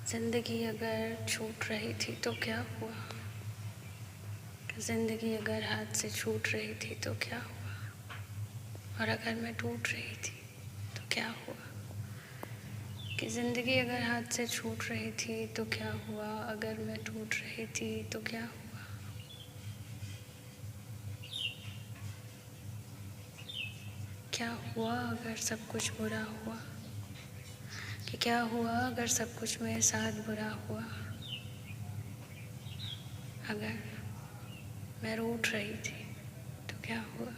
जिंदगी अगर छूट रही थी तो क्या हुआ? जिंदगी अगर हाथ से छूट रही थी तो क्या हुआ? और अगर मैं टूट रही थी तो क्या हुआ? कि जिंदगी अगर हाथ से छूट रही थी तो क्या हुआ? अगर मैं टूट रही थी तो क्या हुआ? क्या हुआ अगर सब कुछ बुरा हुआ? कि क्या हुआ अगर सब कुछ मेरे साथ बुरा हुआ? अगर मैं रूठ रही थी तो क्या हुआ?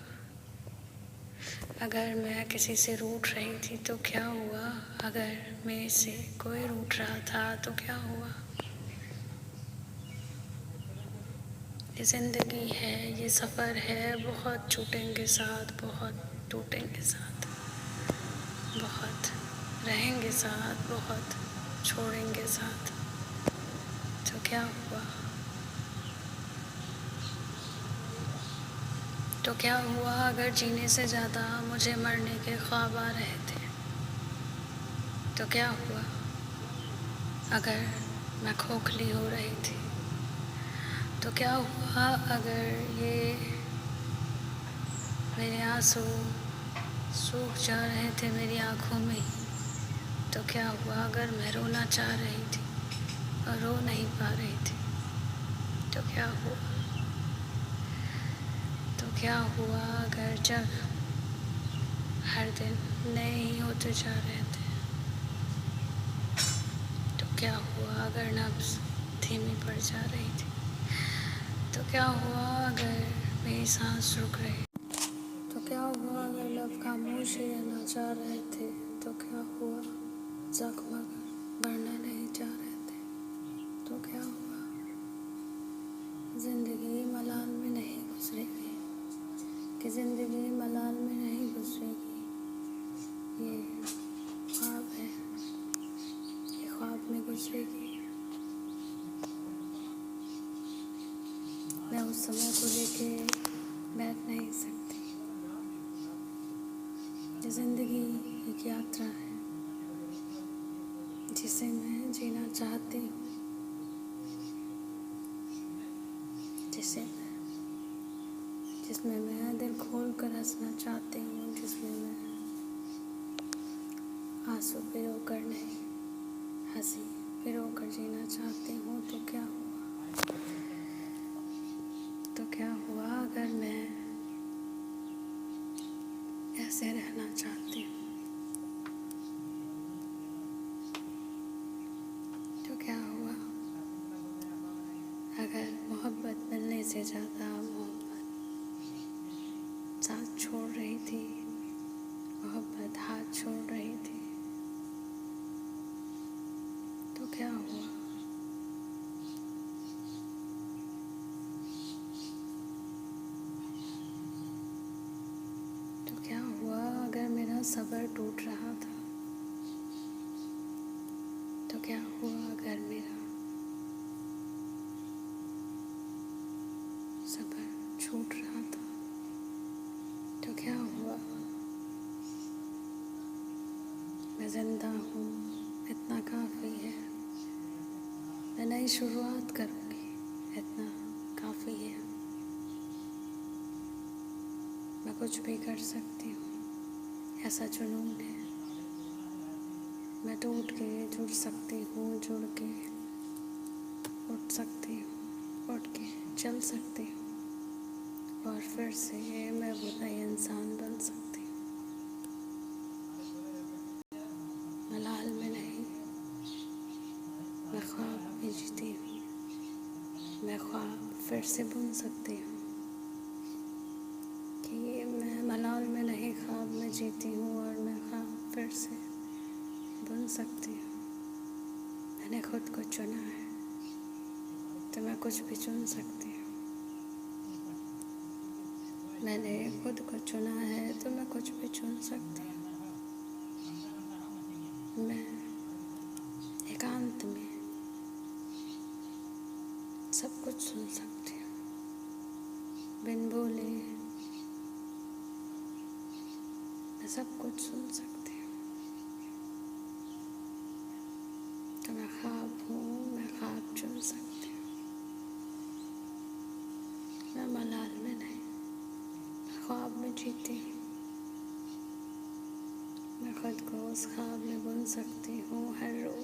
अगर मैं किसी से रूठ रही थी तो क्या हुआ? अगर मेरे से कोई रूठ रहा था तो क्या हुआ? ये ज़िंदगी है, ये सफ़र है, बहुत छूटेंगे साथ, बहुत टूटेंगे साथ, बहुत रहेंगे साथ, बहुत छोड़ेंगे साथ। तो क्या हुआ? तो क्या हुआ अगर जीने से ज़्यादा मुझे मरने के ख्वाब आ रहे थे? तो क्या हुआ अगर मैं खोखली हो रही थी? तो क्या हुआ अगर ये मेरे आंसू सूख जा रहे थे मेरी आँखों में ही? तो क्या हुआ अगर मैं रोना चाह रही थी और रो नहीं पा रही थी? तो क्या हुआ? तो क्या हुआ अगर जब हर दिन नए ही होते जा रहे थे? तो क्या हुआ अगर नब्ज़ धीमी पड़ जा रही थी? तो क्या हुआ अगर मेरी सांस रुक रही? तो क्या हुआ अगर लब खामोश ही रहना चाह रहे थे? तो क्या हुआ ज़ख्म अगर बढ़ना नहीं चाह रहे थे? तो क्या हुआ? ज़िंदगी मलाल में नहीं गुजरेगी, कि ज़िंदगी मलाल में नहीं गुजरेगी। ये ख्वाब है, ये ख्वाब में गुजरेगी। मैं उस समय को लेके बैठ नहीं सकती। ये ज़िंदगी एक यात्रा है जिसे मैं जीना चाहती हूँ, जिसमें मैं दिल खोल कर हंसना चाहती हूँ, जिसमें मैं आंसू पिरो कर नहीं, हंसी पिरो कर जीना चाहती हूँ। तो क्या हुआ? तो क्या हुआ अगर मैं ऐसे रहना चाहती हूँ? तो क्या हुआ अगर मोहब्बत मिलने से ज़्यादा मोहब्बत साथ छोड़ रही थी, मोहब्बत हाथ छोड़ रही थी? तो क्या हुआ? तो क्या हुआ अगर मेरा सब्र टूट रहा था? तो क्या हुआ अगर मेरा सब्र छूट रहा था? तो क्या हुआ? मैं ज़िंदा हूँ, इतना काफ़ी है। मैं नई शुरुआत करूँगी, इतना काफ़ी है। मैं कुछ भी कर सकती हूँ, ऐसा जुनून है। मैं टूट के जुड़ सकती हूँ, जुड़ के उठ सकती हूँ, उठ के चल सकती हूँ, और फिर से मैं वो नई इंसान बन सकती हूँ। मलाल में नहीं, मैं ख्वाब में जीती हूँ। मैं ख्वाब फिर से बुन सकती हूँ कि मैं मलाल में नहीं, ख्वाब में जीती हूँ, और मैं ख्वाब फिर से बुन सकती हूँ। मैंने खुद को चुना है तो मैं कुछ भी चुन सकती हूँ। मैंने खुद को चुना है तो मैं कुछ भी चुन सकती हूँ। मैं एकांत में सब कुछ सुन सकती हूँ, बिन बोले मैं सब कुछ सुन सकती हूँ। तो मैं ख्वाब हूँ, मैं ख्वाब चुन सकती हूँ। मैं मलाल में नहीं, ख्वाब में जीती हूँ। मैं खुद को उस ख्वाब में बुन सकती हूँ हर रोज़।